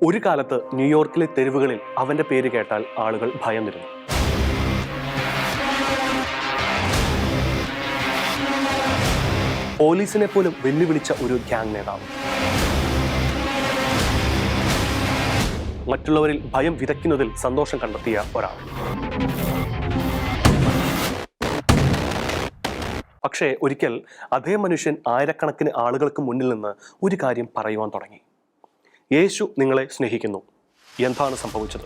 ഒരു കാലത്ത് ന്യൂയോർക്കിലെ തെരുവുകളിൽ അവന്റെ പേര് കേട്ടാൽ ആളുകൾ ഭയന്നിരുന്നു. പോലീസിനെ പോലും വെല്ലുവിളിച്ച ഒരു ഗ്യാങ് നേതാവ്. മറ്റുള്ളവരിൽ ഭയം വിതയ്ക്കുന്നതിൽ സന്തോഷം കണ്ടെത്തിയ ഒരാൾ. പക്ഷേ ഒരിക്കൽ അതേ മനുഷ്യൻ ആയിരക്കണക്കിന് ആളുകൾക്ക് മുന്നിൽ നിന്ന് ഒരു കാര്യം പറയുവാൻ തുടങ്ങി. യേശു നിങ്ങളെ സ്നേഹിക്കുന്നു. എന്താണ് സംഭവിച്ചത്?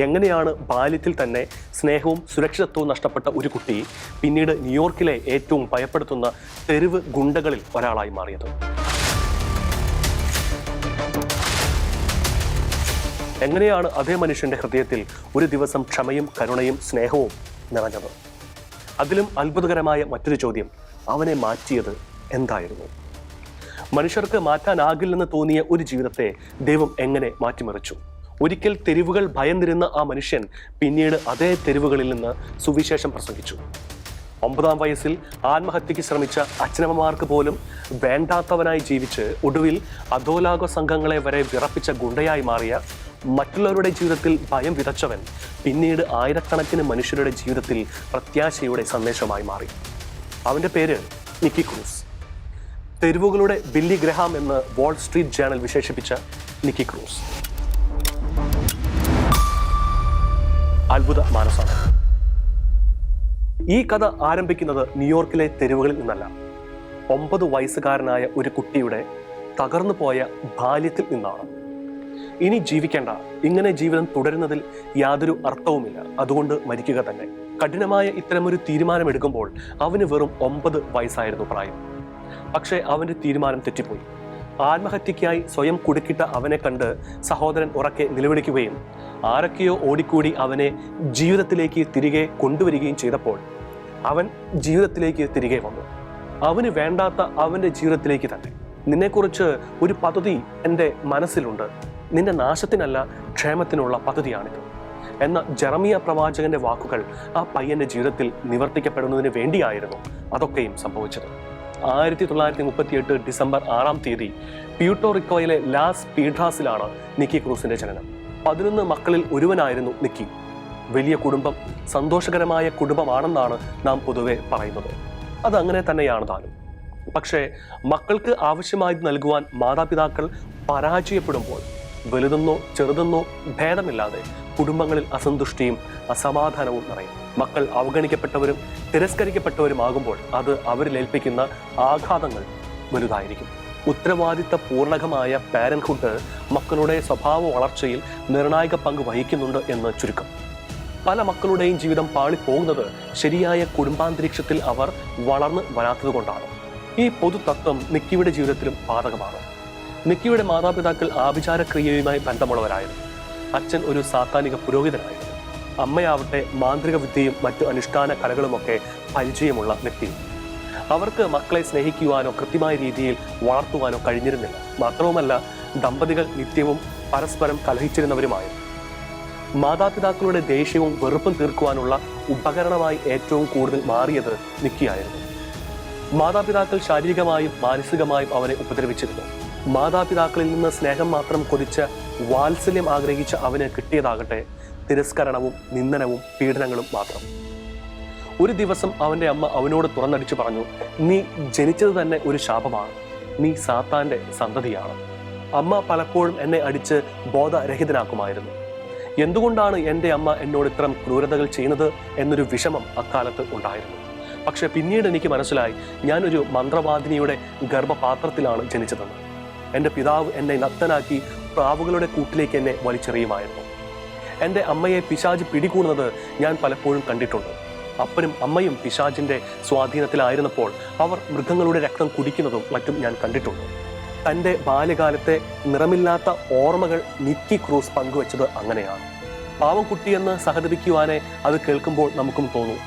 എങ്ങനെയാണ് ബാല്യത്തിൽ തന്നെ സ്നേഹവും സുരക്ഷിതത്വവും നഷ്ടപ്പെട്ട ഒരു കുട്ടി പിന്നീട് ന്യൂയോർക്കിലെ ഏറ്റവും ഭയപ്പെടുത്തുന്ന തെരുവ് ഗുണ്ടകളിൽ ഒരാളായി മാറിയത്? എങ്ങനെയാണ് അതേ മനുഷ്യന്റെ ഹൃദയത്തിൽ ഒരു ദിവസം ക്ഷമയും കരുണയും സ്നേഹവും നിറഞ്ഞത്? അതിലും അത്ഭുതകരമായ മറ്റൊരു ചോദ്യം, അവനെ മാറ്റിയത് എന്തായിരുന്നു? മനുഷ്യർക്ക് മാറ്റാനാകില്ലെന്ന് തോന്നിയ ഒരു ജീവിതത്തെ ദൈവം എങ്ങനെ മാറ്റിമറിച്ചു? ഒരിക്കൽ തെരുവുകൾ ഭയന്നിരുന്ന ആ മനുഷ്യൻ പിന്നീട് അതേ തെരുവുകളിൽ നിന്ന് സുവിശേഷം പ്രസംഗിച്ചു. 9-ാം വയസ്സിൽ ആത്മഹത്യക്ക് ശ്രമിച്ച അച്ഛനമ്മമാർക്ക് പോലും വേണ്ടാത്തവനായി ജീവിച്ച് ഒടുവിൽ അധോലാക സംഘങ്ങളെ വരെ വിറപ്പിച്ച ഗുണ്ടയായി മാറിയ, മറ്റുള്ളവരുടെ ജീവിതത്തിൽ ഭയം വിതച്ചവൻ പിന്നീട് ആയിരക്കണക്കിന് മനുഷ്യരുടെ ജീവിതത്തിൽ പ്രത്യാശയുടെ സന്ദേശമായി മാറി. അവന്റെ പേര് നിക്കി ക്രൂസ്. തെരുവുകളുടെ ബില്ലി ഗ്രഹാം എന്ന് വാൾ സ്ട്രീറ്റ് ജേണൽ വിശേഷിപ്പിച്ച നിക്കി ക്രൂസ്. അത്ഭുത മാനസാണ്. ഈ കഥ ആരംഭിക്കുന്നത് ന്യൂയോർക്കിലെ തെരുവുകളിൽ നിന്നല്ല, 9 വയസ്സുകാരനായ ഒരു കുട്ടിയുടെ തകർന്നു പോയ ബാല്യത്തിൽ നിന്നാണ്. ഇനി ജീവിക്കേണ്ട, ഇങ്ങനെ ജീവിതം തുടരുന്നതിൽ യാതൊരു അർത്ഥവുമില്ല, അതുകൊണ്ട് മരിക്കുക തന്നെ. കഠിനമായ ഇത്തരമൊരു തീരുമാനമെടുക്കുമ്പോൾ അവന് വെറും 9 വയസ്സായിരുന്നു പ്രായം. പക്ഷേ അവന്റെ തീരുമാനം തെറ്റിപ്പോയി. ആത്മഹത്യക്കായി സ്വയം കുടുക്കിട്ട അവനെ കണ്ട് സഹോദരൻ ഉറക്കെ നിലവിളിക്കുകയും ആരൊക്കെയോ ഓടിക്കൂടി അവനെ ജീവിതത്തിലേക്ക് തിരികെ കൊണ്ടുവരികയും ചെയ്തപ്പോൾ അവൻ ജീവിതത്തിലേക്ക് തിരികെ വന്നു. അവന് വേണ്ടാത്ത അവന്റെ ജീവിതത്തിലേക്ക് തന്നെ. നിന്നെക്കുറിച്ച് ഒരു പദ്ധതി എൻ്റെ മനസ്സിലുണ്ട്, നിന്റെ നാശത്തിനല്ല ക്ഷേമത്തിനുള്ള പദ്ധതിയാണിത് എന്ന ജെറമിയ പ്രവാചകന്റെ വാക്കുകൾ ആ പയ്യന്റെ ജീവിതത്തിൽ നിവർത്തിക്കപ്പെടുന്നതിന് വേണ്ടിയായിരുന്നു അതൊക്കെയും സംഭവിച്ചത്. 1938 ഡിസംബർ 6-ാം തീയതി പ്യൂട്ടോറിക്കോയിലെ ലാസ് പീഡ്രാസിലാണ് നിക്കി ക്രൂസിന്റെ ജനനം. 11 മക്കളിൽ ഒരുവനായിരുന്നു നിക്കി. വലിയ കുടുംബം സന്തോഷകരമായ കുടുംബമാണെന്നാണ് നാം പൊതുവെ പറയുന്നത്. അതങ്ങനെ തന്നെയാണ് താനും. പക്ഷേ മക്കൾക്ക് ആവശ്യമായി നൽകുവാൻ മാതാപിതാക്കൾ പരാജയപ്പെടുമ്പോൾ വലുതെന്നോ ചെറുതെന്നോ ഭേദമില്ലാതെ കുടുംബങ്ങളിൽ അസന്തുഷ്ടിയും അസമാധാനവും നിറയും. മക്കൾ അവഗണിക്കപ്പെട്ടവരും തിരസ്കരിക്കപ്പെട്ടവരുമാകുമ്പോൾ അത് അവരിൽ ഏൽപ്പിക്കുന്ന ആഘാതങ്ങൾ വലുതായിരിക്കും. ഉത്തരവാദിത്ത പൂർണ്ണകമായ പാരന്റ്ഹുഡ് മക്കളുടെ സ്വഭാവ വളർച്ചയിൽ നിർണായക പങ്ക് വഹിക്കുന്നുണ്ട് എന്ന് ചുരുക്കം. പല മക്കളുടെയും ജീവിതം പാളിപ്പോകുന്നത് ശരിയായ കുടുംബാന്തരീക്ഷത്തിൽ അവർ വളർന്നു വരാത്തതുകൊണ്ടാണ്. ഈ പൊതു തത്വം നിക്കിയുടെ ജീവിതത്തിലും ബാധകമാണ്. നിക്കിയുടെ മാതാപിതാക്കൾ ആഭിചാരക്രിയയുമായി ബന്ധമുള്ളവരായിരുന്നു. അച്ഛൻ ഒരു സാത്താനിക പുരോഹിതനായിരുന്നു. അമ്മയാവട്ടെ മാന്ത്രിക വിദ്യയും മറ്റു അനുഷ്ഠാന കലകളുമൊക്കെ പരിചയമുള്ള വ്യക്തി. അവർക്ക് മക്കളെ സ്നേഹിക്കുവാനോ കൃത്യമായ രീതിയിൽ വളർത്തുവാനോ കഴിഞ്ഞിരുന്നില്ല. മാത്രവുമല്ല, ദമ്പതികൾ നിത്യവും പരസ്പരം കലഹിച്ചിരുന്നവരുമായിരുന്നു. മാതാപിതാക്കളുടെ ദേഷ്യവും വെറുപ്പും തീർക്കുവാനുള്ള ഉപകരണമായി ഏറ്റവും കൂടുതൽ മാറിയത് നിക്കിയായിരുന്നു. മാതാപിതാക്കൾ ശാരീരികമായും മാനസികമായും അവനെ ഉപദ്രവിച്ചിരുന്നു. മാതാപിതാക്കളിൽ നിന്ന് സ്നേഹം മാത്രം കൊതിച്ച, വാത്സല്യം ആഗ്രഹിച്ച അവന് കിട്ടിയതാകട്ടെ തിരസ്കരണവും നിന്ദനവും പീഡനങ്ങളും മാത്രം. ഒരു ദിവസം അവന്റെ അമ്മ അവനോട് തുറന്നടിച്ചു പറഞ്ഞു, നീ ജനിച്ചത് തന്നെ ഒരു ശാപമാണ്, നീ സാത്താന്റെ സന്തതിയാണ്. അമ്മ പലപ്പോഴും എന്നെ അടിച്ച് ബോധരഹിതനാക്കുമായിരുന്നു. എന്തുകൊണ്ടാണ് എൻ്റെ അമ്മ എന്നോട് ഇത്തരം ക്രൂരതകൾ ചെയ്യുന്നത് എന്നൊരു വിഷമം അക്കാലത്ത് ഉണ്ടായിരുന്നു. പക്ഷെ പിന്നീട് എനിക്ക് മനസ്സിലായി, ഞാനൊരു മന്ത്രവാദിനിയുടെ ഗർഭപാത്രത്തിലാണ് ജനിച്ചതെന്ന്. എൻ്റെ പിതാവ് എന്നെ നഗ്നനാക്കി പ്രാവുകളുടെ കൂട്ടിലേക്ക് എന്നെ വലിച്ചെറിയുമായിരുന്നു. എൻ്റെ അമ്മയെ പിശാച് പിടികൂടുന്നത് ഞാൻ പലപ്പോഴും കണ്ടിട്ടുണ്ട്. അപ്പനും അമ്മയും പിശാചിൻ്റെ സ്വാധീനത്തിലായിരുന്നപ്പോൾ അവർ മൃഗങ്ങളുടെ രക്തം കുടിക്കുന്നതും മറ്റും ഞാൻ കണ്ടിട്ടുണ്ട്. തൻ്റെ ബാല്യകാലത്തെ നിറമില്ലാത്ത ഓർമ്മകൾ നിക്കി ക്രൂസ് പങ്കുവച്ചത് അങ്ങനെയാണ്. പാവം കുട്ടിയെന്ന് സഹതപിക്കുവാനേ അത് കേൾക്കുമ്പോൾ നമുക്കും തോന്നും.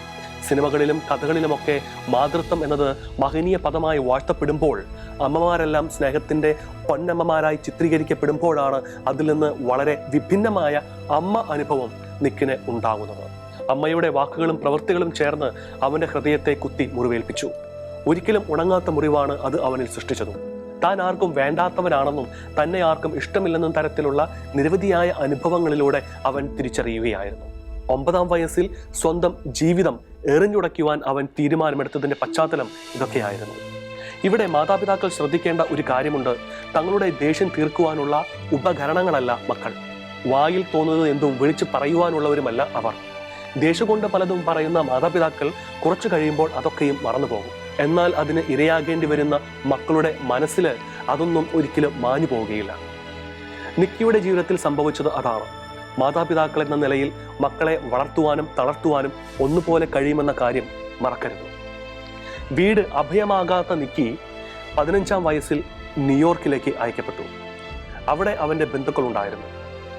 സിനിമകളിലും കഥകളിലുമൊക്കെ മാതൃത്വം എന്നത് മഹനീയ പദമായി വാഴ്ത്തപ്പെടുമ്പോൾ അമ്മമാരെല്ലാം സ്നേഹത്തിൻ്റെ പൊന്നമ്മമാരായി ചിത്രീകരിക്കപ്പെടുമ്പോഴാണ് അതിൽ നിന്ന് വളരെ വിഭിന്നമായ അമ്മ അനുഭവം നിക്കിന് ഉണ്ടാകുന്നത്. അമ്മയുടെ വാക്കുകളും പ്രവൃത്തികളും ചേർന്ന് അവൻ്റെ ഹൃദയത്തെ കുത്തി മുറിവേൽപ്പിച്ചു. ഒരിക്കലും ഉണങ്ങാത്ത മുറിവാണ് അത് അവനിൽ സൃഷ്ടിച്ചതും. താൻ ആർക്കും വേണ്ടാത്തവനാണെന്നും തന്നെ ആർക്കും ഇഷ്ടമില്ലെന്നും തരത്തിലുള്ള നിരവധിയായ അനുഭവങ്ങളിലൂടെ അവൻ തിരിച്ചറിയുകയായിരുന്നു. 9-ാം വയസ്സിൽ സ്വന്തം ജീവിതം എറിഞ്ഞുടയ്ക്കുവാൻ അവൻ തീരുമാനമെടുത്തതിന്റെ പശ്ചാത്തലം ഇതൊക്കെയായിരുന്നു. ഇവിടെ മാതാപിതാക്കൾ ശ്രദ്ധിക്കേണ്ട ഒരു കാര്യമുണ്ട്. തങ്ങളുടെ ദേഷ്യം തീർക്കുവാനുള്ള ഉപകരണങ്ങളല്ല മക്കൾ. വായിൽ തോന്നുന്നത് എന്തും വിളിച്ചു പറയുവാനുള്ളവരുമല്ല അവർ. ദേഷ്യം കൊണ്ട് പലതും പറയുന്ന മാതാപിതാക്കൾ കുറച്ചു കഴിയുമ്പോൾ അതൊക്കെയും മറന്നുപോകും. എന്നാൽ അതിന് ഇരയാകേണ്ടി വരുന്ന മക്കളുടെ മനസ്സിൽ അതൊന്നും ഒരിക്കലും മാഞ്ഞു പോവുകയില്ല. നിക്കിയുടെ ജീവിതത്തിൽ സംഭവിച്ചത് അതാണ്. മാതാപിതാക്കൾ എന്ന നിലയിൽ മക്കളെ വളർത്തുവാനും തളർത്തുവാനും ഒന്നുപോലെ കഴിയുമെന്ന കാര്യം മറക്കരുത്. വീട് അഭയമാകാത്ത നിക്കി 15-ാം വയസ്സിൽ ന്യൂയോർക്കിലേക്ക് അയക്കപ്പെട്ടു. അവിടെ അവന്റെ ബന്ധുക്കളുണ്ടായിരുന്നു.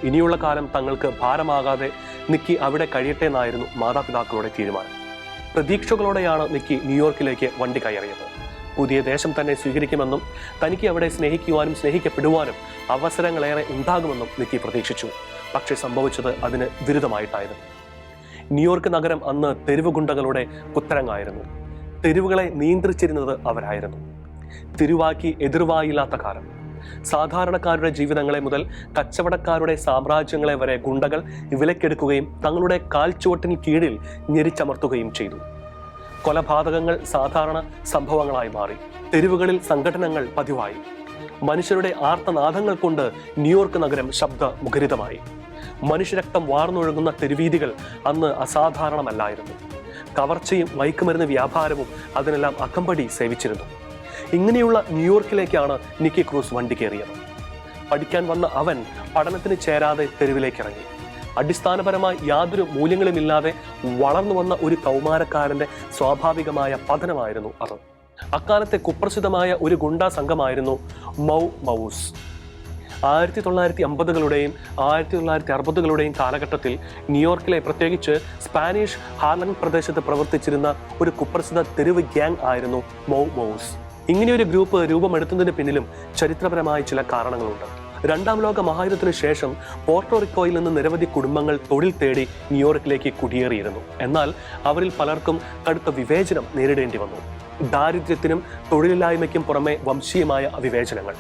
ഇനിയുള്ള കാലം തങ്ങൾക്ക് ഭാരമാകാതെ നിക്കി അവിടെ കഴിയട്ടെ എന്നായിരുന്നു മാതാപിതാക്കളുടെ തീരുമാനം. പ്രതീക്ഷകളോടെയാണ് നിക്കി ന്യൂയോർക്കിലേക്ക് വണ്ടി കയറിയത്. പുതിയ ദേശം തന്നെ സ്വീകരിക്കുമെന്നും തനിക്ക് അവിടെ സ്നേഹിക്കുവാനും സ്നേഹിക്കപ്പെടുവാനും അവസരങ്ങളേറെ ഉണ്ടാകുമെന്നും നിക്കി പ്രതീക്ഷിച്ചു. പക്ഷെ സംഭവിച്ചത് അതിന് വിരുദ്ധമായിട്ടായിരുന്നു. ന്യൂയോർക്ക് നഗരം അന്ന് തെരുവ് ഗുണ്ടകളുടെ കുത്തരങ്ങായിരുന്നു. തെരുവുകളെ നിയന്ത്രിച്ചിരുന്നത് അവരായിരുന്നു. തിരുവാക്കി എതിർവായില്ലാത്ത കാലം. സാധാരണക്കാരുടെ ജീവിതങ്ങളെ മുതൽ കച്ചവടക്കാരുടെ സാമ്രാജ്യങ്ങളെ വരെ ഗുണ്ടകൾ വിലക്കെടുക്കുകയും തങ്ങളുടെ കാൽച്ചുവട്ടിന് കീഴിൽ ഞെരിച്ചമർത്തുകയും ചെയ്തു. കൊലപാതകങ്ങൾ സാധാരണ സംഭവങ്ങളായി മാറി. തെരുവുകളിൽ സംഘടനകൾ പതിവായി. മനുഷ്യരുടെ ആർത്തനാദങ്ങൾ കൊണ്ട് ന്യൂയോർക്ക് നഗരം ശബ്ദമുഖരിതമായി. മനുഷ്യരക്തം വാർന്നൊഴുകുന്ന തെരുവീതികൾ അന്ന് അസാധാരണമല്ലായിരുന്നു. കവർച്ചയും മയക്കുമരുന്ന് വ്യാപാരവും അതിനെല്ലാം അകമ്പടി സേവിച്ചിരുന്നു. ഇങ്ങനെയുള്ള ന്യൂയോർക്കിലേക്കാണ് നിക്കി ക്രൂസ് വണ്ടി കയറിയത്. പഠിക്കാൻ വന്ന അവൻ പഠനത്തിന് ചേരാതെ തെരുവിലേക്ക് ഇറങ്ങി. അടിസ്ഥാനപരമായി യാതൊരു മൂല്യങ്ങളുമില്ലാതെ വളർന്നു വന്ന ഒരു കൗമാരക്കാരന്റെ സ്വാഭാവികമായ പതനമായിരുന്നു അത്. അക്കാലത്തെ കുപ്രസിദ്ധമായ ഒരു ഗുണ്ടാ സംഘമായിരുന്നു മൗ മൗസ്. 1950-കളുടെയും 1960-കളുടെയും കാലഘട്ടത്തിൽ ന്യൂയോർക്കിലെ പ്രത്യേകിച്ച് സ്പാനിഷ് ഹാർലം പ്രദേശത്ത് പ്രവർത്തിച്ചിരുന്ന ഒരു കുപ്രസിദ്ധ തെരുവ് ഗ്യാങ് ആയിരുന്നു മൗ മൗസ്. ഇങ്ങനെയൊരു ഗ്രൂപ്പ് രൂപമെടുത്തതിന് പിന്നിലും ചരിത്രപരമായ ചില കാരണങ്ങളുണ്ട്. 2-ാം ലോക മഹായുദ്ധത്തിന് ശേഷം പോർട്ടോറിക്കോയിൽ നിന്ന് നിരവധി കുടുംബങ്ങൾ തൊഴിൽ തേടി ന്യൂയോർക്കിലേക്ക് കുടിയേറിയിരുന്നു. എന്നാൽ അവരിൽ പലർക്കും കടുത്ത വിവേചനം നേരിടേണ്ടി വന്നു. ദാരിദ്ര്യത്തിനും തൊഴിലില്ലായ്മയ്ക്കും പുറമെ വംശീയമായ വിവേചനങ്ങൾ.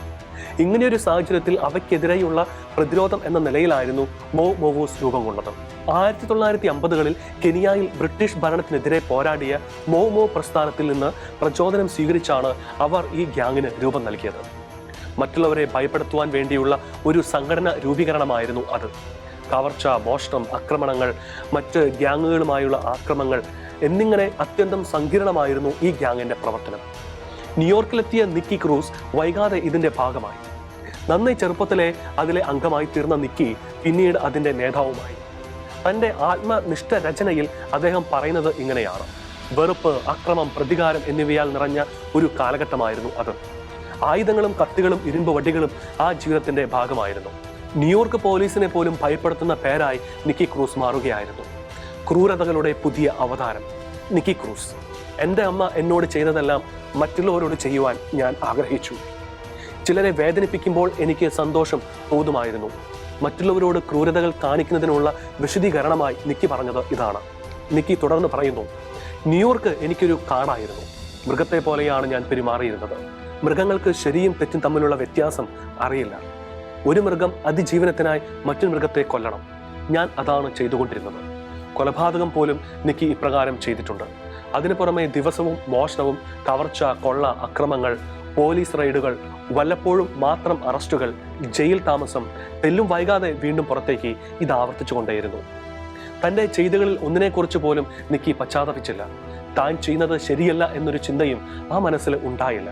ഇങ്ങനെയൊരു സാഹചര്യത്തിൽ അവയ്ക്കെതിരെയുള്ള പ്രതിരോധം എന്ന നിലയിലായിരുന്നു മൗ മൗസ് രൂപം കൊണ്ടത്. 1950-കളിൽ കെനിയയിൽ ബ്രിട്ടീഷ് ഭരണത്തിനെതിരെ പോരാടിയ മൗ പ്രസ്ഥാനത്തിൽ നിന്ന് പ്രചോദനം സ്വീകരിച്ചാണ് അവർ ഈ ഗ്യാങ്ങിന് രൂപം നൽകിയത്. മറ്റുള്ളവരെ ഭയപ്പെടുത്തുവാൻ വേണ്ടിയുള്ള ഒരു സംഘടന രൂപീകരണമായിരുന്നു അത്. കവർച്ച, മോഷണം, ആക്രമണങ്ങൾ, മറ്റ് ഗ്യാങ്ങുകളുമായുള്ള ആക്രമണങ്ങൾ എന്നിങ്ങനെ അത്യന്തം സങ്കീർണമായിരുന്നു ഈ ഗ്യാങ്ങിന്റെ പ്രവർത്തനം. ന്യൂയോർക്കിലെത്തിയ നിക്കി ക്രൂസ് വൈകാതെ ഇതിന്റെ ഭാഗമായി. നന്നേ ചെറുപ്പത്തിലെ അതിലെ അംഗമായി തീർന്ന നിക്കി പിന്നീട് അതിന്റെ നേതാവുമായി. തന്റെ ആത്മനിഷ്ഠ രചനയിൽ അദ്ദേഹം പറയുന്നത് ഇങ്ങനെയാണ്: വെറുപ്പ്, അക്രമം, പ്രതികാരം എന്നിവയാൽ നിറഞ്ഞ ഒരു കാലഘട്ടമായിരുന്നു അത്. ആയുധങ്ങളും കത്തികളും ഇരുമ്പ് വടികളും ആ ജീവിതത്തിന്റെ ഭാഗമായിരുന്നു. ന്യൂയോർക്ക് പോലീസിനെ പോലും ഭയപ്പെടുത്തുന്ന പേരായി നിക്കി ക്രൂസ് മാറുകയായിരുന്നു. ക്രൂരതകളുടെ പുതിയ അവതാരം നിക്കി ക്രൂസ്. എൻ്റെ അമ്മ എന്നോട് ചെയ്തതെല്ലാം മറ്റുള്ളവരോട് ചെയ്യുവാൻ ഞാൻ ആഗ്രഹിച്ചു. ചിലരെ വേദനിപ്പിക്കുമ്പോൾ എനിക്ക് സന്തോഷം തോന്നുമായിരുന്നു. മറ്റുള്ളവരോട് ക്രൂരതകൾ കാണിക്കുന്നതിനുള്ള വിശദീകരണമായി നിക്കി പറഞ്ഞത് ഇതാണ്. നിക്കി തുടർന്ന് പറയുന്നു: ന്യൂയോർക്ക് എനിക്കൊരു കാടായിരുന്നു. മൃഗത്തെ പോലെയാണ് ഞാൻ പെരുമാറിയിരുന്നത്. മൃഗങ്ങൾക്ക് ശരിയും തെറ്റും തമ്മിലുള്ള വ്യത്യാസം അറിയില്ല. ഒരു മൃഗം അതിജീവനത്തിനായി മറ്റൊരു മൃഗത്തെ കൊല്ലണം. ഞാൻ അതാണ് ചെയ്തുകൊണ്ടിരുന്നത്. കൊലപാതകം പോലും നിക്കി ഇപ്രകാരം ചെയ്തിട്ടുണ്ട്. അതിനു പുറമെ ദിവസവും മോഷണവും, കവർച്ച, കൊള്ള, അക്രമങ്ങൾ, പോലീസ് റെയ്ഡുകൾ, വല്ലപ്പോഴും മാത്രം അറസ്റ്റുകൾ, ജയിൽ താമസം, തെല്ലും വൈകാതെ വീണ്ടും പുറത്തേക്ക് ഇത് ആവർത്തിച്ചു കൊണ്ടേയിരുന്നു. തൻ്റെ ചെയ്തികളിൽ ഒന്നിനെക്കുറിച്ച് പോലും നിക്കി പശ്ചാത്തപിച്ചില്ല. താൻ ചെയ്യുന്നത് ശരിയല്ല എന്നൊരു ചിന്തയും ആ മനസ്സിൽ ഉണ്ടായില്ല.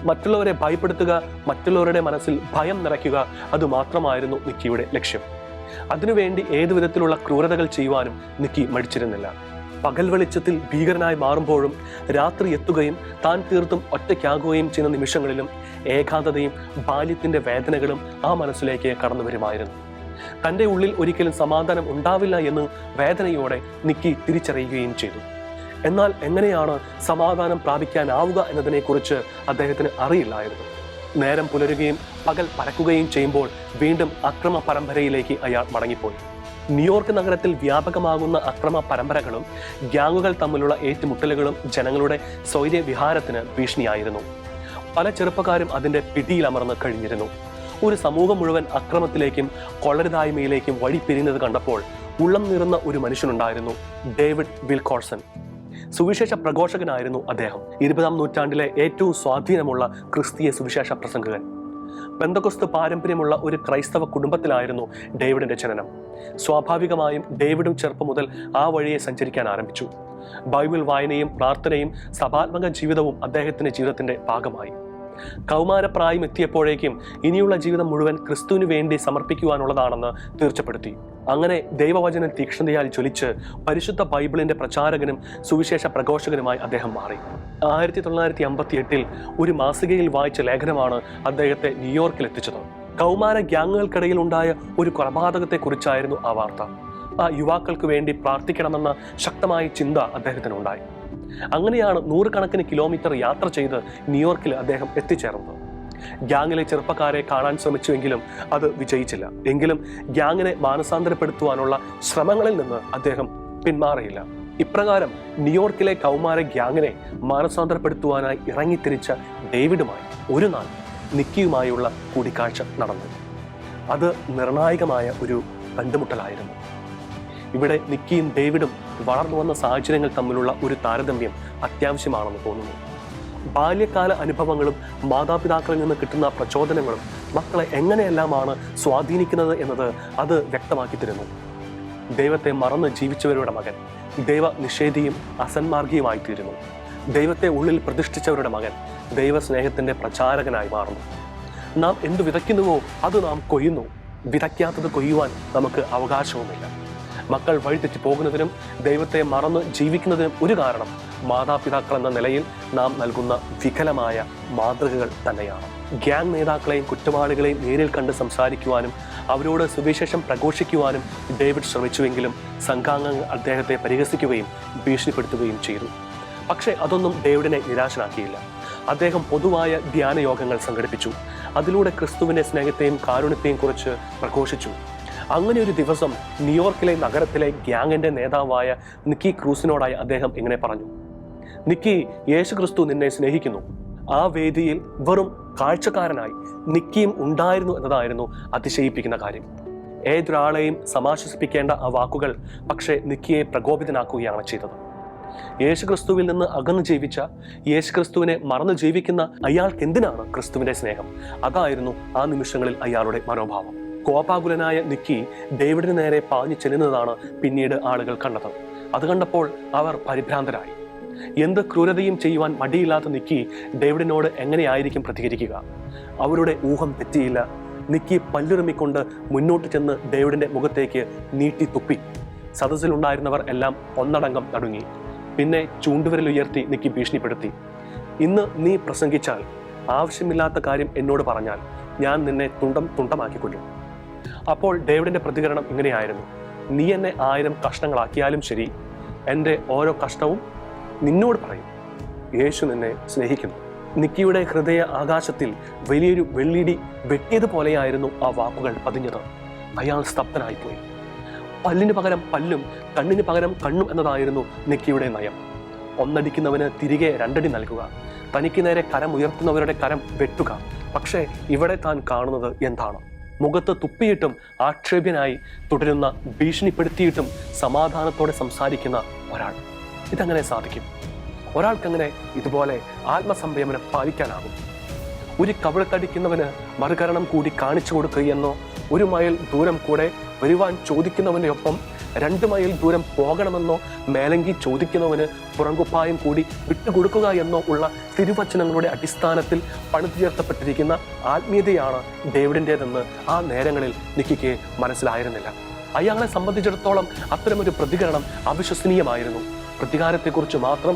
മറ്റുള്ളവരെ ഭയപ്പെടുത്തുക, മറ്റുള്ളവരുടെ മനസ്സിൽ ഭയം നിറയ്ക്കുക, അതുമാത്രമായിരുന്നു നിക്കിയുടെ ലക്ഷ്യം. അതിനുവേണ്ടി ഏതു വിധത്തിലുള്ള ക്രൂരതകൾ ചെയ്യുവാനും നിക്കി മടിച്ചിരുന്നില്ല. പകൽ വെളിച്ചത്തിൽ ഭീകരനായി മാറുമ്പോഴും രാത്രി എത്തുകയും താൻ തീർത്തും ഒറ്റയ്ക്കാകുകയും ചെയ്യുന്ന നിമിഷങ്ങളിലും ഏകാന്തതയും ബാല്യത്തിന്റെ വേദനകളും ആ മനസ്സിലേക്ക് കടന്നു വരുമായിരുന്നു. തൻ്റെ ഉള്ളിൽ ഒരിക്കലും സമാധാനം ഉണ്ടാവില്ല എന്ന് വേദനയോടെ നിക്കി തിരിച്ചറിയുകയും ചെയ്തു. എന്നാൽ എങ്ങനെയാണ് സമാധാനം പ്രാപിക്കാനാവുക എന്നതിനെക്കുറിച്ച് അദ്ദേഹത്തിന് അറിയില്ലായിരുന്നു. നേരം പുലരുകയും പകൽ പരക്കുകയും ചെയ്യുമ്പോൾ വീണ്ടും അക്രമ പരമ്പരയിലേക്ക് അയാൾ മടങ്ങിപ്പോയി. ന്യൂയോർക്ക് നഗരത്തിൽ വ്യാപകമാകുന്ന അക്രമ പരമ്പരകളും ഗ്യാങ്ങുകൾ തമ്മിലുള്ള ഏറ്റുമുട്ടലുകളും ജനങ്ങളുടെ സ്വൈര്യ വിഹാരത്തിന് ഭീഷണിയായിരുന്നു. പല ചെറുപ്പക്കാരും അതിന്റെ പിടിയിലമർന്ന് കഴിഞ്ഞിരുന്നു. ഒരു സമൂഹം മുഴുവൻ അക്രമത്തിലേക്കും കൊള്ളരുതായ്മയിലേക്കും വഴി പിരിയുന്നത് കണ്ടപ്പോൾ ഉള്ളം നിറന്ന ഒരു മനുഷ്യനുണ്ടായിരുന്നു, ഡേവിഡ് വിൽകോഴ്സൺ. സുവിശേഷ പ്രഘോഷകനായിരുന്നു അദ്ദേഹം. 20-ാം നൂറ്റാണ്ടിലെ ഏറ്റവും സ്വാധീനമുള്ള ക്രിസ്തീയ സുവിശേഷ പ്രസംഗകൻ. പെന്തക്കോസ്ത് പാരമ്പര്യമുള്ള ഒരു ക്രൈസ്തവ കുടുംബത്തിലായിരുന്നു ഡേവിഡിന്റെ ജനനം. സ്വാഭാവികമായും ഡേവിഡും ചെറുപ്പം മുതൽ ആ വഴിയെ സഞ്ചരിക്കാൻ ആരംഭിച്ചു. ബൈബിൾ വായനയും പ്രാർത്ഥനയും സഭാത്മക ജീവിതവും അദ്ദേഹത്തിന്റെ ജീവിതത്തിന്റെ ഭാഗമായി. കൗമാരപ്രായം എത്തിയപ്പോഴേക്കും ഇനിയുള്ള ജീവിതം മുഴുവൻ ക്രിസ്തുവിന് വേണ്ടി സമർപ്പിക്കുവാനുള്ളതാണെന്ന് തീർച്ചപ്പെടുത്തി. അങ്ങനെ ദൈവവചനം തീക്ഷ്ണതയാൽ ജ്വലിച്ച് പരിശുദ്ധ ബൈബിളിന്റെ പ്രചാരകനും സുവിശേഷ പ്രഘോഷകനുമായി അദ്ദേഹം മാറി. 1958 ഒരു മാസികയിൽ വായിച്ച ലേഖനമാണ് അദ്ദേഹത്തെ ന്യൂയോർക്കിൽ എത്തിച്ചത്. കൗമാര ഗ്യാങ്ങുകൾക്കിടയിൽ ഉണ്ടായ ഒരു കൊലപാതകത്തെക്കുറിച്ചായിരുന്നു ആ വാർത്ത. ആ യുവാക്കൾക്ക് വേണ്ടി പ്രാർത്ഥിക്കണമെന്ന ശക്തമായ ചിന്ത അദ്ദേഹത്തിനുണ്ടായി. അങ്ങനെയാണ് 100 കണക്കിന് കിലോമീറ്റർ യാത്ര ചെയ്ത് ന്യൂയോർക്കിൽ അദ്ദേഹം എത്തിച്ചേർന്നത്. ഗ്യാങ്ങിലെ ചെറുപ്പക്കാരെ കാണാൻ ശ്രമിച്ചുവെങ്കിലും അത് വിജയിച്ചില്ല. എങ്കിലും ഗ്യാങ്ങിനെ മാനസാന്തരപ്പെടുത്തുവാനുള്ള ശ്രമങ്ങളിൽ നിന്ന് അദ്ദേഹം പിന്മാറിയില്ല. ഇപ്രകാരം ന്യൂയോർക്കിലെ കൗമാര ഗ്യാങ്ങിനെ മാനസാന്തരപ്പെടുത്തുവാനായി ഇറങ്ങിത്തിരിച്ച ഡേവിഡുമായി ഒരു നാൾ നിക്കിയുമായുള്ള കൂടിക്കാഴ്ച നടന്നു. അത് നിർണായകമായ ഒരു കണ്ടുമുട്ടലായിരുന്നു. ഇവിടെ നിക്കിയും ഡേവിഡും വളർന്നു വന്ന സാഹചര്യങ്ങൾ തമ്മിലുള്ള ഒരു താരതമ്യം അത്യാവശ്യമാണെന്ന് തോന്നുന്നു. ബാല്യകാല അനുഭവങ്ങളും മാതാപിതാക്കളിൽ നിന്ന് കിട്ടുന്ന പ്രചോദനങ്ങളും മക്കളെ എങ്ങനെയെല്ലാമാണ് സ്വാധീനിക്കുന്നത് എന്നത് അത് വ്യക്തമാക്കി തരുന്നു. ദൈവത്തെ മറന്ന് ജീവിച്ചവരുടെ മകൻ ദൈവ നിഷേധിയും അസന്മാർഗിയുമായി തീരുന്നു. ദൈവത്തെ ഉള്ളിൽ പ്രതിഷ്ഠിച്ചവരുടെ മകൻ ദൈവസ്നേഹത്തിന്റെ പ്രചാരകനായി മാറുന്നു. നാം എന്തു വിതയ്ക്കുന്നുവോ അത് നാം കൊയ്യുന്നു. വിതയ്ക്കാത്തത് കൊയ്യുവാൻ നമുക്ക് അവകാശവുമില്ല. മക്കൾ വഴിതെറ്റി പോകുന്നതിനും ദൈവത്തെ മറന്ന് ജീവിക്കുന്നതിനും ഒരു കാരണം മാതാപിതാക്കൾ എന്ന നിലയിൽ നാം നൽകുന്ന വികലമായ മാതൃകകൾ തന്നെയാണ്. ഗ്യാങ് നേതാക്കളെയും കുറ്റവാളികളെയും നേരിൽ കണ്ട് സംസാരിക്കുവാനും അവരോട് സുവിശേഷം പ്രഘോഷിക്കുവാനും ഡേവിഡ് ശ്രമിച്ചുവെങ്കിലും സംഘാംഗങ്ങൾ അദ്ദേഹത്തെ പരിഹസിക്കുകയും ഭീഷണിപ്പെടുത്തുകയും ചെയ്തു. പക്ഷേ അതൊന്നും ഡേവിഡിനെ നിരാശനാക്കിയില്ല. അദ്ദേഹം പൊതുവായ ധ്യാനയോഗങ്ങൾ സംഘടിപ്പിച്ചു. അതിലൂടെ ക്രിസ്തുവിന്റെ സ്നേഹത്തെയും കാരുണ്യത്തെയും കുറിച്ച് പ്രഘോഷിച്ചു. അങ്ങനെ ഒരു ദിവസം ന്യൂയോർക്കിലെ നഗരത്തിലെ ഗ്യാങ്ങിന്റെ നേതാവായ നിക്കി ക്രൂസിനോടായി അദ്ദേഹം ഇങ്ങനെ പറഞ്ഞു: നിക്കി, യേശു ക്രിസ്തു നിന്നെ സ്നേഹിക്കുന്നു. ആ വേദിയിൽ വെറും കാഴ്ചക്കാരനായി നിക്കിയും ഉണ്ടായിരുന്നു എന്നതായിരുന്നു അതിശയിപ്പിക്കുന്ന കാര്യം. ഏതൊരാളെയും സമാശ്വസിപ്പിക്കേണ്ട ആ വാക്കുകൾ പക്ഷേ നിക്കിയെ പ്രകോപിതനാക്കുകയാണ് ചെയ്തത്. യേശുക്രിസ്തുവിൽ നിന്ന് അകന്നു ജീവിച്ച, യേശുക്രിസ്തുവിനെ മറന്നു ജീവിക്കുന്ന അയാൾക്ക് എന്തിനാണ് ക്രിസ്തുവിന്റെ സ്നേഹം? അതായിരുന്നു ആ നിമിഷങ്ങളിൽ അയാളുടെ മനോഭാവം. കോപാകുലനായ നിക്കി ഡേവിഡിന് നേരെ പാഞ്ഞു ചെല്ലുന്നതാണ് പിന്നീട് ആളുകൾ കണ്ടത്. അത് കണ്ടപ്പോൾ അവർ പരിഭ്രാന്തരായി. എന്ത് ക്രൂരതയും ചെയ്യുവാൻ മടിയില്ലാത്ത നിക്കി ഡേവിഡിനോട് എങ്ങനെയായിരിക്കും പ്രതികരിക്കുക? അവരുടെ ഊഹം തെറ്റിയില്ല. നിക്കി പല്ലിറുമിക്കൊണ്ട് മുന്നോട്ട് ചെന്ന് ഡേവിഡിന്റെ മുഖത്തേക്ക് നീട്ടി തുപ്പി. സദസ്സിലുണ്ടായിരുന്നവർ എല്ലാം ഒന്നടങ്കം നടുങ്ങി. പിന്നെ ചൂണ്ടുവിരൽ ഉയർത്തി നിക്കി ഭീഷണിപ്പെടുത്തി: ഇന്ന് നീ പ്രസംഗിച്ചാൽ, ആവശ്യമില്ലാത്ത കാര്യം എന്നോട് പറഞ്ഞാൽ ഞാൻ നിന്നെ തുണ്ടം തുണ്ടമാക്കിക്കൊല്ലും. അപ്പോൾ ഡേവിഡിന്റെ പ്രതികരണം ഇങ്ങനെയായിരുന്നു: നീ എന്നെ 1000 കഷ്ണങ്ങളാക്കിയാലും ശരി, എൻ്റെ ഓരോ കഷ്ണവും നിന്നോട് പറയും, യേശു നിന്നെ സ്നേഹിക്കുന്നു. നിക്കിയുടെ ഹൃദയ ആകാശത്തിൽ വലിയൊരു വെള്ളിടി വെട്ടിയതുപോലെയായിരുന്നു ആ വാക്കുകൾ പതിഞ്ഞത്. അയാൾ സ്തബ്ധനായിപ്പോയി. പല്ലിന് പകരം പല്ലും കണ്ണിന് പകരം കണ്ണും എന്നതായിരുന്നു നിക്കിയുടെ നയം. ഒന്നടിക്കുന്നവന് തിരികെ 2 അടി നൽകുക, തനിക്ക് നേരെ കരം ഉയർത്തുന്നവരുടെ കരം വെട്ടുക. പക്ഷേ ഇവിടെ താൻ കാണുന്നത് എന്താണ്? മുഖത്ത് തുപ്പിയിട്ടും ആക്ഷേപ്യനായി തുടരുന്ന, ഭീഷണിപ്പെടുത്തിയിട്ടും സമാധാനത്തോടെ സംസാരിക്കുന്ന ഒരാൾ. ഇതെങ്ങനെ സാധിക്കും? ഒരാൾക്കെങ്ങനെ ഇതുപോലെ ആത്മസംയമനം പാലിക്കാനാകും? ഒരു കവിളത്തടിക്കുന്നവന് മറുകരണം കൂടി കാണിച്ചു കൊടുക്കുകയെന്നോ, 1 മൈൽ ദൂരം കൂടെ വരുവാൻ ചോദിക്കുന്നവൻ്റെ ഒപ്പം 2 മൈൽ ദൂരം പോകണമെന്നോ, മേലങ്കി ചോദിക്കുന്നവന് പുറങ്കുപ്പായം കൂടി വിട്ടുകൊടുക്കുക എന്നോ ഉള്ള തിരുവചനങ്ങളുടെ അടിസ്ഥാനത്തിൽ പണിതുയർത്തപ്പെട്ടിരിക്കുന്ന ആത്മീയതയാണ് ഡേവിഡിൻ്റെതെന്ന് ആ നേരങ്ങളിൽ നിക്കിക്ക് മനസ്സിലായിരുന്നില്ല. അയാളെ സംബന്ധിച്ചിടത്തോളം അത്തരമൊരു പ്രതികരണം അവിശ്വസനീയമായിരുന്നു. പ്രതികാരത്തെക്കുറിച്ച് മാത്രം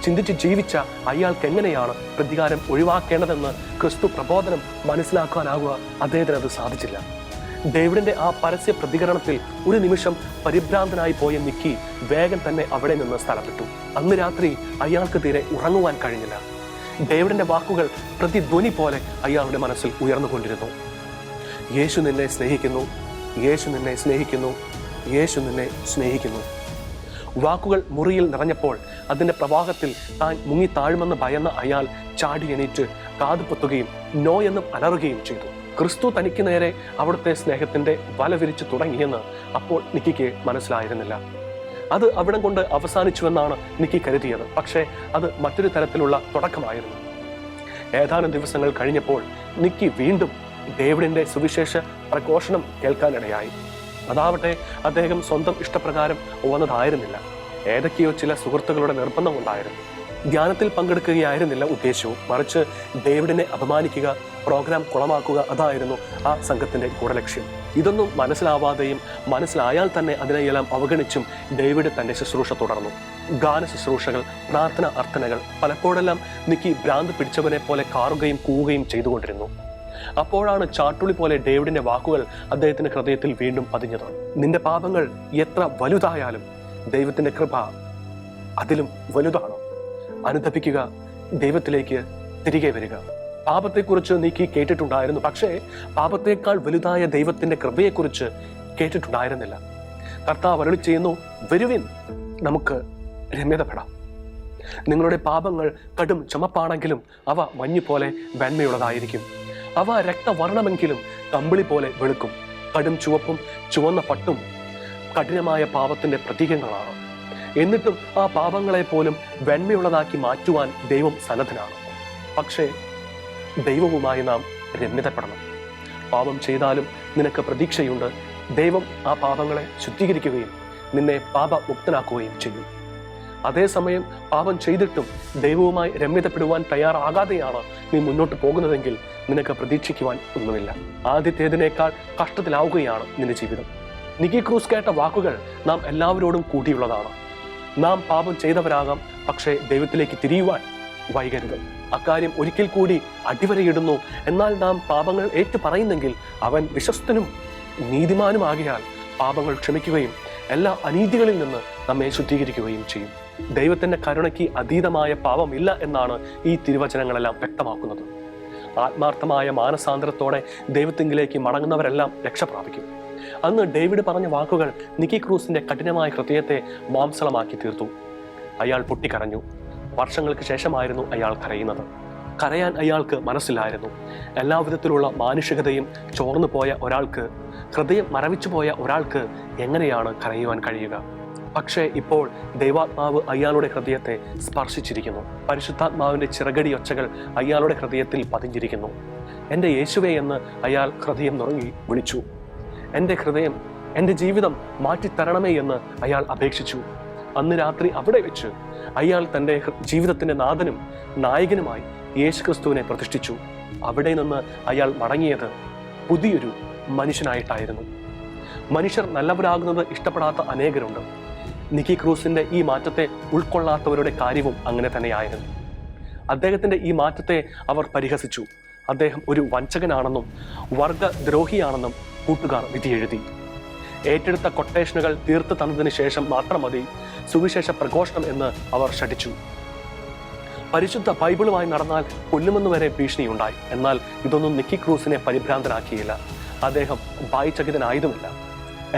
ചിന്തിച്ച് ജീവിച്ച അയാൾക്ക് എങ്ങനെയാണ് പ്രതികാരം ഒഴിവാക്കേണ്ടതെന്ന് ക്രിസ്തു പ്രബോധനം മനസ്സിലാക്കാനാകുക? അദ്ദേഹത്തിന് അത് സാധിച്ചില്ല. ഡേവിഡിന്റെ ആ പരസ്യ പ്രതികരണത്തിൽ ഒരു നിമിഷം പരിഭ്രാന്തനായി പോയ നിക്കി വേഗം തന്നെ അവിടെ നിന്ന് സ്ഥലം വിട്ടു. അന്ന് രാത്രി അയാൾക്ക് തീരെ ഉറങ്ങുവാൻ കഴിഞ്ഞില്ല. ഡേവിഡിന്റെ വാക്കുകൾ പ്രതിധ്വനി പോലെ അയാളുടെ മനസ്സിൽ ഉയർന്നുകൊണ്ടിരുന്നു: യേശു നിന്നെ സ്നേഹിക്കുന്നു, യേശു നിന്നെ സ്നേഹിക്കുന്നു, യേശു നിന്നെ സ്നേഹിക്കുന്നു. വാക്കുകൾ മുറിയിൽ നിറഞ്ഞപ്പോൾ അതിൻ്റെ പ്രവാഹത്തിൽ താൻ മുങ്ങി താഴുമെന്ന് ഭയന്ന അയാൾ ചാടി എണീറ്റ് കാതുപൊത്തുകയും നോ എന്നും അലറുകയും ചെയ്തു. ക്രിസ്തു തനിക്ക് നേരെ അവിടുത്തെ സ്നേഹത്തിന്റെ വല വിരിച്ചു തുടങ്ങിയെന്ന് അപ്പോൾ നിക്കിക്ക് മനസ്സിലായിരുന്നില്ല. അത് അവിടം കൊണ്ട് അവസാനിച്ചുവെന്നാണ് നിക്കി കരുതിയത്. പക്ഷേ അത് മറ്റൊരു തരത്തിലുള്ള തുടക്കമായിരുന്നു. ഏതാനും ദിവസങ്ങൾ കഴിഞ്ഞപ്പോൾ നിക്കി വീണ്ടും ഡേവിഡിന്റെ സുവിശേഷ പ്രഘോഷണം കേൾക്കാനിടയായി. അതാവട്ടെ അദ്ദേഹം സ്വന്തം ഇഷ്ടപ്രകാരം വന്നതായിരുന്നില്ല. ഏതൊക്കെയോ ചില സുഹൃത്തുക്കളുടെ നിർബന്ധമുണ്ടായിരുന്നു. ധ്യാനത്തിൽ പങ്കെടുക്കുകയായിരുന്നില്ല ഉദ്ദേശവും, മറിച്ച് ഡേവിഡിനെ അപമാനിക്കുക, പ്രോഗ്രാം കുളമാക്കുക, അതായിരുന്നു ആ സംഘത്തിന്റെ ഗൂഢലക്ഷ്യം. ഇതൊന്നും മനസ്സിലാവാതെയും മനസ്സിലായാൽ തന്നെ അതിനെയെല്ലാം അവഗണിച്ചും ഡേവിഡ് തന്റെ ശുശ്രൂഷ തുടർന്നു. ഗാന ശുശ്രൂഷകൾ, പ്രാർത്ഥന അർത്ഥനകൾ, പലപ്പോഴെല്ലാം നിക്കി ഭ്രാന്ത് പിടിച്ചവനെ പോലെ കാറുകയും കൂവുകയും ചെയ്തുകൊണ്ടിരുന്നു. അപ്പോഴാണ് ചാട്ടുളി പോലെ ഡേവിഡിന്റെ വാക്കുകൾ അദ്ദേഹത്തിന്റെ ഹൃദയത്തിൽ വീണ്ടും പതിഞ്ഞത്. നിന്റെ പാപങ്ങൾ എത്ര വലുതായാലും ദൈവത്തിന്റെ കൃപ അതിലും വലുതാണ്. അനുതപിക്കുക, ദൈവത്തിലേക്ക് തിരികെ വരിക. പാപത്തെക്കുറിച്ച് നീക്കി കേട്ടിട്ടുണ്ടായിരുന്നു, പക്ഷേ പാപത്തേക്കാൾ വലുതായ ദൈവത്തിന്റെ കൃപയെക്കുറിച്ച് കേട്ടിട്ടുണ്ടായിരുന്നില്ല. കർത്താവ് അരുളി ചെയ്യുന്നു, വരുവിൻ, നമുക്ക് രമ്യതപ്പെടാം. നിങ്ങളുടെ പാപങ്ങൾ കടും ചുമപ്പാണെങ്കിലും അവ മഞ്ഞുപോലെ വെണ്മയുള്ളതായിരിക്കും. അവ രക്തവർണ്ണമെങ്കിലും കമ്പിളി പോലെ വെളുക്കും. കടും ചുവപ്പും ചുവന്ന പട്ടും കഠിനമായ പാപത്തിന്റെ പ്രതീകങ്ങളാണ്. എന്നിട്ടും ആ പാപങ്ങളെ പോലും വെണ്മയുള്ളതാക്കി മാറ്റുവാൻ ദൈവം സന്നദ്ധനാണ്. പക്ഷേ ദൈവവുമായി നാം രമ്യതപ്പെടണം. പാപം ചെയ്താലും നിനക്ക് പ്രതീക്ഷയുണ്ട്. ദൈവം ആ പാപങ്ങളെ ശുദ്ധീകരിക്കുകയും നിന്നെ പാപമുക്തനാക്കുകയും ചെയ്യും. അതേസമയം പാപം ചെയ്തിട്ടും ദൈവവുമായി രമ്യതപ്പെടുവാൻ തയ്യാറാകാതെയാണ് നീ മുന്നോട്ട് പോകുന്നതെങ്കിൽ നിനക്ക് പ്രതീക്ഷിക്കുവാൻ ഒന്നുമില്ല. ആദ്യത്തേതിനേക്കാൾ കഷ്ടത്തിലാവുകയാണ് നിന്റെ ജീവിതം. നിക്കി ക്രൂസ് കേട്ട വാക്കുകൾ നാം എല്ലാവരോടും കൂടിയുള്ളതാണ്. നാം പാപം ചെയ്തവരാകാം, പക്ഷേ ദൈവത്തിലേക്ക് തിരിയുവാൻ വൈകരുത്. അക്കാര്യം ഒരിക്കൽ കൂടി അടിവരയിടുന്നു. എന്നാൽ നാം പാപങ്ങൾ ഏറ്റു പറയുന്നെങ്കിൽ അവൻ വിശ്വസ്തനും നീതിമാനുമാകിയാൽ പാപങ്ങൾ ക്ഷമിക്കുകയും എല്ലാ അനീതികളിൽ നിന്ന് നമ്മെ ശുദ്ധീകരിക്കുകയും ചെയ്യും. ദൈവത്തിന്റെ കരുണയ്ക്ക് അതീതമായ പാപമില്ല എന്നാണ് ഈ തിരുവചനങ്ങളെല്ലാം വ്യക്തമാക്കുന്നത്. ആത്മാർത്ഥമായ മാനസാന്തരത്തോടെ ദൈവത്തിങ്കിലേക്ക് മടങ്ങുന്നവരെല്ലാം രക്ഷ പ്രാപിക്കും. അന്ന് ഡേവിഡ് പറഞ്ഞ വാക്കുകൾ നിക്കി ക്രൂസിന്റെ കഠിനമായ ഹൃദയത്തെ മാംസളമാക്കി തീർത്തു. അയാൾ പൊട്ടിക്കരഞ്ഞു. വർഷങ്ങൾക്ക് ശേഷമായിരുന്നു അയാൾ കരയുന്നത്. കരയാൻ അയാൾക്ക് മനസ്സിലായിരുന്നു. എല്ലാവിധത്തിലുള്ള മാനുഷികതയും ചോർന്നു പോയ ഒരാൾക്ക്, ഹൃദയം മരവിച്ചു പോയ ഒരാൾക്ക് എങ്ങനെയാണ് കരയുവാൻ കഴിയുക? പക്ഷേ ഇപ്പോൾ ദൈവാത്മാവ് അയാളുടെ ഹൃദയത്തെ സ്പർശിച്ചിരിക്കുന്നു. പരിശുദ്ധാത്മാവിന്റെ ചിറകടി ഒച്ചകൾ അയാളുടെ ഹൃദയത്തിൽ പതിഞ്ഞിരിക്കുന്നു. എൻ്റെ യേശുവേ എന്ന് അയാൾ ഹൃദയം നുറങ്ങി വിളിച്ചു. എൻ്റെ ഹൃദയം, എൻ്റെ ജീവിതം മാറ്റിത്തരണമേ എന്ന് അയാൾ അപേക്ഷിച്ചു. അന്ന് രാത്രി അവിടെ വെച്ച് അയാൾ തൻ്റെ ജീവിതത്തിന്റെ നാഥനും നായകനുമായി യേശുക്രിസ്തുവിനെ പ്രതിഷ്ഠിച്ചു. അവിടെ നിന്ന് അയാൾ മടങ്ങിയത് പുതിയൊരു മനുഷ്യനായിട്ടായിരുന്നു. മനുഷ്യർ നല്ലവരാകുന്നത് ഇഷ്ടപ്പെടാത്ത അനേകരുണ്ട്. നിക്കി ക്രൂസിന്റെ ഈ മാറ്റത്തെ ഉൾക്കൊള്ളാത്തവരുടെ കാര്യവും അങ്ങനെ തന്നെയായിരുന്നു. അദ്ദേഹത്തിന്റെ ഈ മാറ്റത്തെ അവർ പരിഹസിച്ചു. അദ്ദേഹം ഒരു വഞ്ചകനാണെന്നും വർഗദ്രോഹിയാണെന്നും കൂട്ടുകാർ വിധിയെഴുതി. ഏറ്റെടുത്ത കൊട്ടേഷനുകൾ തീർത്ത് തന്നതിന് ശേഷം മാത്രം മതി സുവിശേഷ പ്രഘോഷണം എന്ന് അവർ ശഠിച്ചു. പരിശുദ്ധ ബൈബിളുമായി നടന്നാൽ കൊല്ലുമെന്ന് വരെ ഭീഷണിയുണ്ടായി. എന്നാൽ ഇതൊന്നും നിക്കി ക്രൂസിനെ പരിഭ്രാന്തനാക്കിയില്ല. അദ്ദേഹം ഭയചകിതനായതുമില്ല.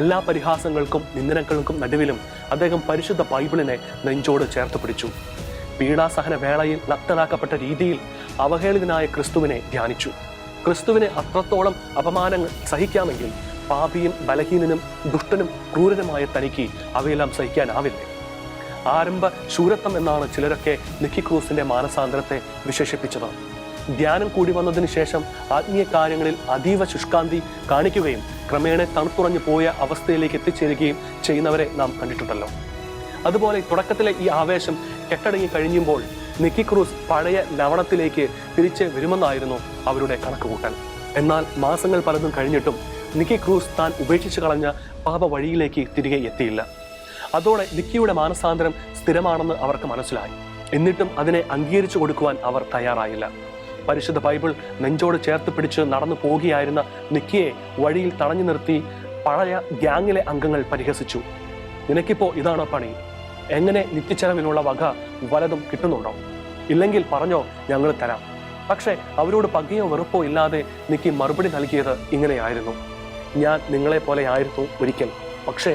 എല്ലാ പരിഹാസങ്ങൾക്കും നിന്ദനങ്ങൾക്കും നടുവിലും അദ്ദേഹം പരിശുദ്ധ ബൈബിളിനെ നെഞ്ചോട് ചേർത്ത് പിടിച്ചു. പീഡാസഹന വേളയിൽ നഗ്നനാക്കപ്പെട്ട രീതിയിൽ അവഹേളിതനായ ക്രിസ്തുവിനെ ധ്യാനിച്ചു. ക്രിസ്തുവിനെ അത്രത്തോളം അപമാനങ്ങൾ സഹിക്കാമെങ്കിൽ പാപിയും ബലഹീനനും ദുഷ്ടനും ക്രൂരനുമായ തനിക്ക് അവയെല്ലാം സഹിക്കാനാവില്ലേ? ആരംഭ ശൂരത്വം എന്നാണ് ചിലരൊക്കെ നിക്കി ക്രൂസിന്റെ മാനസാന്തരത്തെ വിശേഷിപ്പിച്ചത്. ധ്യാനം കൂടി വന്നതിന് ശേഷം ആത്മീയ കാര്യങ്ങളിൽ അതീവ ശുഷ്കാന്തി കാണിക്കുകയും ക്രമേണ തണുത്തുറഞ്ഞു പോയ അവസ്ഥയിലേക്ക് എത്തിച്ചേരുകയും ചെയ്യുന്നവരെ നാം കണ്ടിട്ടുണ്ടല്ലോ. അതുപോലെ തുടക്കത്തിലെ ഈ ആവേശം കെട്ടടങ്ങി കഴിയുമ്പോൾ നിക്കി ക്രൂസ് പഴയ ലവണത്തിലേക്ക് തിരിച്ച് വരുമെന്നായിരുന്നു അവരുടെ കണക്കുകൂട്ടൽ. എന്നാൽ മാസങ്ങൾ പലതും കഴിഞ്ഞിട്ടും നിക്കി ക്രൂസ് താൻ ഉപേക്ഷിച്ചു കളഞ്ഞ പാപ വഴിയിലേക്ക് തിരികെ എത്തിയില്ല. അതോടെ നിക്കിയുടെ മാനസാന്തരം സ്ഥിരമാണെന്ന് അവർക്ക് മനസ്സിലായി. എന്നിട്ടും അതിനെ അംഗീകരിച്ചു കൊടുക്കുവാൻ അവർ തയ്യാറായില്ല. പരിശുദ്ധ ബൈബിൾ നെഞ്ചോട് ചേർത്ത് പിടിച്ച് നടന്നു പോകുകയായിരുന്ന നിക്കിയെ വഴിയിൽ തടഞ്ഞു നിർത്തി പഴയ ഗ്യാങ്ങിലെ അംഗങ്ങൾ പരിഹസിച്ചു. നിനക്കിപ്പോ ഇതാണോ പണി? എങ്ങനെ നിത്യച്ചെലവിനുള്ള വക വലതും കിട്ടുന്നുണ്ടോ? ഇല്ലെങ്കിൽ പറഞ്ഞോ, ഞങ്ങൾ തരാം. പക്ഷെ അവരോട് പകയോ വെറുപ്പോ ഇല്ലാതെ നിക്കി മറുപടി നൽകിയത് ഇങ്ങനെയായിരുന്നു: ഞാൻ നിങ്ങളെ പോലെ ആയിരുന്നു ഒരിക്കൽ, പക്ഷേ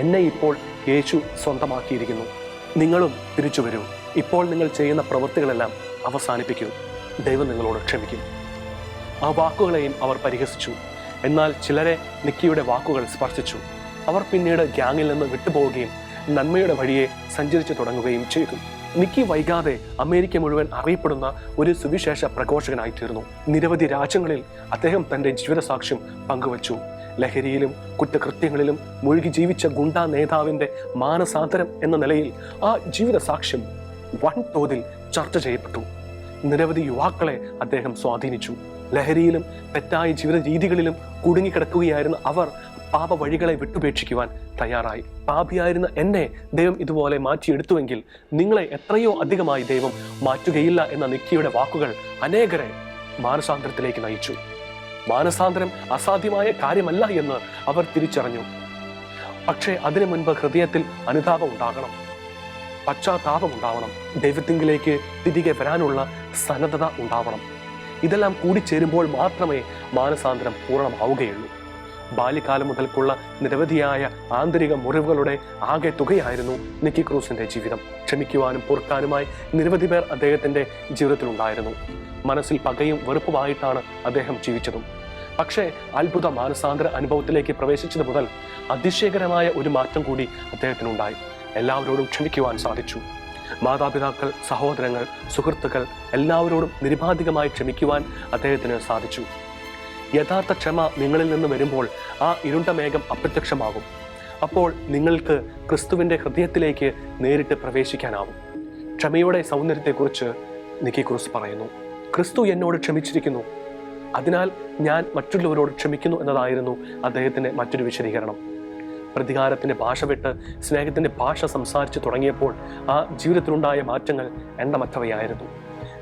എന്നെ ഇപ്പോൾ യേശു സ്വന്തമാക്കിയിരിക്കുന്നു. നിങ്ങളും തിരിച്ചു വരൂ. ഇപ്പോൾ നിങ്ങൾ ചെയ്യുന്ന പ്രവൃത്തികളെല്ലാം അവസാനിപ്പിക്കൂ. ദൈവം നിങ്ങളോട് ക്ഷമിക്കും. ആ വാക്കുകളെയും അവർ പരിഹസിച്ചു. എന്നാൽ ചിലരെ നിക്കിയുടെ വാക്കുകൾ സ്പർശിച്ചു. അവർ പിന്നീട് ഗ്യാങ്ങിൽ നിന്ന് വിട്ടുപോവുകയും നന്മയുടെ വഴിയെ സഞ്ചരിച്ചു തുടങ്ങുകയും ചെയ്തു. നിക്കി വൈകാതെ അമേരിക്ക മുഴുവൻ അറിയപ്പെടുന്ന ഒരു സുവിശേഷ പ്രഘോഷകനായി തീർന്നു. നിരവധി രാജ്യങ്ങളിൽ അദ്ദേഹം തൻ്റെ ജീവിതസാക്ഷ്യം പങ്കുവച്ചു. ലഹരിയിലും കുറ്റകൃത്യങ്ങളിലും മുഴുകി ജീവിച്ച ഗുണ്ടാ നേതാവിൻ്റെ മാനസാന്തരം എന്ന നിലയിൽ ആ ജീവിതസാക്ഷ്യം വൻതോതിൽ ചർച്ച ചെയ്യപ്പെട്ടു. നിരവധി യുവാക്കളെ അദ്ദേഹം സ്വാധീനിച്ചു. ലഹരിയിലും തെറ്റായ ജീവിത രീതികളിലും കുടുങ്ങിക്കിടക്കുകയായിരുന്ന അവർ പാപ വഴികളെ വിട്ടുപേക്ഷിക്കുവാൻ തയ്യാറായി. പാപിയായിരുന്ന എന്നെ ദൈവം ഇതുപോലെ മാറ്റിയെടുത്തുവെങ്കിൽ നിങ്ങളെ എത്രയോ അധികമായി ദൈവം മാറ്റുകയില്ല എന്ന നിക്കിയുടെ വാക്കുകൾ അനേകരെ മാനസാന്തരത്തിലേക്ക് നയിച്ചു. മാനസാന്തരം അസാധ്യമായ കാര്യമല്ല എന്ന് അവർ തിരിച്ചറിഞ്ഞു. പക്ഷേ അതിനു മുൻപ് ഹൃദയത്തിൽ അനുതാപം ഉണ്ടാകണം, പശ്ചാത്താപം ഉണ്ടാവണം, ദൈവത്തിങ്കിലേക്ക് തിരികെ വരാനുള്ള സന്നദ്ധത ഉണ്ടാവണം. ഇതെല്ലാം കൂടിച്ചേരുമ്പോൾ മാത്രമേ മാനസാന്തരം പൂർണ്ണമാവുകയുള്ളൂ. ബാല്യകാലം മുതൽക്കുള്ള നിരവധിയായ ആന്തരിക മുറിവുകളുടെ ആകെ തുകയായിരുന്നു നിക്കി ക്രൂസിന്റെ ജീവിതം. ക്ഷമിക്കുവാനും പൊറുക്കാനുമായി നിരവധി പേർ അദ്ദേഹത്തിന്റെ ജീവിതത്തിലുണ്ടായിരുന്നു. മനസ്സിൽ പകയും വെറുപ്പുമായിട്ടാണ് അദ്ദേഹം ജീവിച്ചതും. പക്ഷേ അത്ഭുത മാനസാന്തര അനുഭവത്തിലേക്ക് പ്രവേശിച്ചത് മുതൽ അതിശയകരമായ ഒരു മാറ്റം കൂടി അദ്ദേഹത്തിനുണ്ടായി. എല്ലാവരോടും ക്ഷമിക്കുവാൻ സാധിച്ചു. മാതാപിതാക്കൾ, സഹോദരങ്ങൾ, സുഹൃത്തുക്കൾ എല്ലാവരോടും നിരുപാധികമായി ക്ഷമിക്കുവാൻ അദ്ദേഹത്തിന് സാധിച്ചു. യഥാർത്ഥ ക്ഷമ നിങ്ങളിൽ നിന്ന് വരുമ്പോൾ ആ ഇരുണ്ട മേഘം അപ്രത്യക്ഷമാകും. അപ്പോൾ നിങ്ങൾക്ക് ക്രിസ്തുവിൻ്റെ ഹൃദയത്തിലേക്ക് നേരിട്ട് പ്രവേശിക്കാനാവും. ക്ഷമയുടെ സൗന്ദര്യത്തെക്കുറിച്ച് നിക്കി ക്രൂസ് പറയുന്നു. ക്രിസ്തു എന്നോട് ക്ഷമിച്ചിരിക്കുന്നു, അതിനാൽ ഞാൻ മറ്റുള്ളവരോട് ക്ഷമിക്കുന്നു എന്നതായിരുന്നു അദ്ദേഹത്തിൻ്റെ മറ്റൊരു വിശദീകരണം. പ്രതികാരത്തിൻ്റെ ഭാഷ വിട്ട് സ്നേഹത്തിൻ്റെ ഭാഷ സംസാരിച്ച് തുടങ്ങിയപ്പോൾ ആ ജീവിതത്തിലുണ്ടായ മാറ്റങ്ങൾ എണ്ണമറ്റവയായിരുന്നു.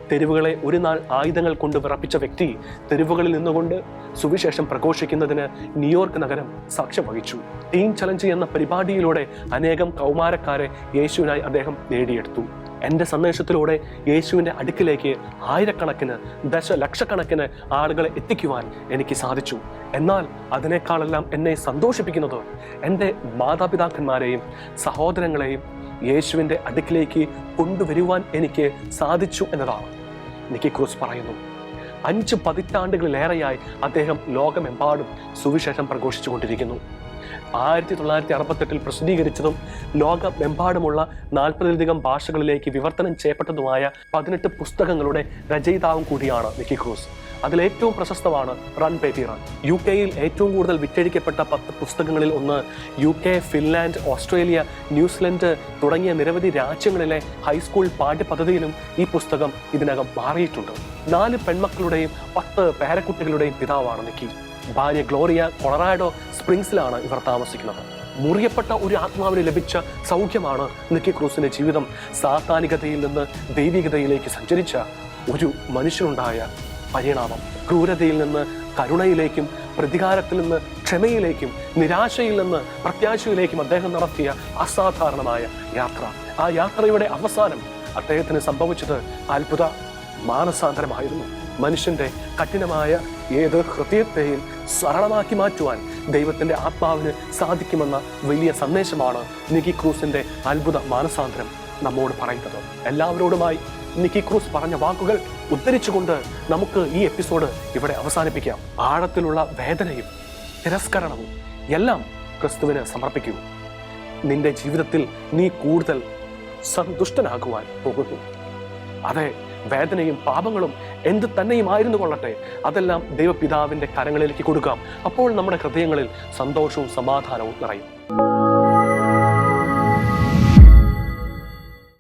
തെരുവുകളെ ഒരു നാൾ ആയുധങ്ങൾ കൊണ്ട് വിറപ്പിച്ച വ്യക്തി തെരുവുകളിൽ നിന്നുകൊണ്ട് സുവിശേഷം പ്രഘോഷിക്കുന്നതിന് ന്യൂയോർക്ക് നഗരം സാക്ഷ്യം വഹിച്ചു. ടീം ചലഞ്ച് എന്ന പരിപാടിയിലൂടെ അനേകം കൗമാരക്കാരെ യേശുവിനായി അദ്ദേഹം നേടിയെടുത്തു. എൻ്റെ സന്ദേശത്തിലൂടെ യേശുവിൻ്റെ അടുക്കിലേക്ക് ആയിരക്കണക്കിന്, ദശലക്ഷക്കണക്കിന് ആളുകളെ എത്തിക്കുവാൻ എനിക്ക് സാധിച്ചു. എന്നാൽ അതിനേക്കാളെല്ലാം എന്നെ സന്തോഷിപ്പിക്കുന്നത് എൻ്റെ മാതാപിതാക്കന്മാരെയും സഹോദരങ്ങളെയും യേശുവിൻ്റെ അടുക്കിലേക്ക് കൊണ്ടുവരുവാൻ എനിക്ക് സാധിച്ചു എന്നതാണ് നിക്കി ക്രൂസ് പറയുന്നു. 5 പതിറ്റാണ്ടുകളിലേറെയായി അദ്ദേഹം ലോകമെമ്പാടും സുവിശേഷം പ്രഘോഷിച്ചു കൊണ്ടിരിക്കുന്നു. 1968 പ്രസിദ്ധീകരിച്ചതും ലോകമെമ്പാടുമുള്ള 40-ലധികം ഭാഷകളിലേക്ക് വിവർത്തനം ചെയ്യപ്പെട്ടതുമായ 18 പുസ്തകങ്ങളുടെ രചയിതാവും കൂടിയാണ് നിക്കി ക്രൂസ്. അതിലേറ്റവും പ്രശസ്തമാണ് റൺ ബേബി റൺ. UK-യിൽ ഏറ്റവും കൂടുതൽ വിറ്റഴിക്കപ്പെട്ട 10 പുസ്തകങ്ങളിൽ ഒന്ന്. UK, ഫിൻലാൻഡ്, ഓസ്ട്രേലിയ, ന്യൂസിലൻഡ് തുടങ്ങിയ നിരവധി രാജ്യങ്ങളിലെ ഹൈസ്കൂൾ പാഠ്യപദ്ധതിയിലും ഈ പുസ്തകം ഇതിനകം മാറിയിട്ടുണ്ട്. 4 പെൺമക്കളുടെയും 10 പേരക്കുട്ടികളുടെയും പിതാവാണ് നിക്കി. ഭാര്യ ഗ്ലോറിയ കൊളറാഡോ സ്പ്രിങ്സിലാണ് ഇവർ താമസിക്കുന്നത്. മുറിയപ്പെട്ട ഒരു ആത്മാവിന് ലഭിച്ച സൗഖ്യമാണ് നിക്കി ക്രൂസിന്റെ ജീവിതം. സാത്താനികതയിൽ നിന്ന് ദൈവികതയിലേക്ക് സഞ്ചരിച്ച ഒരു മനുഷ്യനുണ്ടായ പരിണാമം. ക്രൂരതയിൽ നിന്ന് കരുണയിലേക്കും, പ്രതികാരത്തിൽ നിന്ന് ക്ഷമയിലേക്കും, നിരാശയിൽ നിന്ന് പ്രത്യാശയിലേക്കും അദ്ദേഹം നടത്തിയ അസാധാരണമായ യാത്ര. ആ യാത്രയുടെ അവസാനം അദ്ദേഹത്തിന് സംഭവിച്ചത് അത്ഭുത മാനസാന്തരമായിരുന്നു. മനുഷ്യന്റെ കഠിനമായ ഏത് ഹൃദയത്തെയും സരളമാക്കി മാറ്റുവാൻ ദൈവത്തിന്റെ ആത്മാവിന് സാധിക്കുമെന്ന വലിയ സന്ദേശമാണ് നിക്കി ക്രൂസിന്റെ അത്ഭുത മാനസാന്തരം നമ്മോട് പറയുന്നത്. എല്ലാവരോടുമായി നിക്കി ക്രൂസ് പറഞ്ഞ വാക്കുകൾ ഉദ്ധരിച്ചുകൊണ്ട് നമുക്ക് ഈ എപ്പിസോഡ് ഇവിടെ അവസാനിപ്പിക്കാം. ആഴത്തിലുള്ള വേദനയും തിരസ്കരണവും എല്ലാം ക്രിസ്തുവിന് സമർപ്പിക്കൂ. നിന്റെ ജീവിതത്തിൽ നീ കൂടുതൽ സന്തുഷ്ടനാകുവാൻ പോകുന്നു. അതെ, വേദനയും പാപങ്ങളും എന്ത് തന്നെയുമായിരുന്നു കൊള്ളട്ടെ, അതെല്ലാം ദൈവപിതാവിൻ്റെ കരങ്ങളിലേക്ക് കൊടുക്കാം. അപ്പോൾ നമ്മുടെ ഹൃദയങ്ങളിൽ സന്തോഷവും സമാധാനവും നിറയും.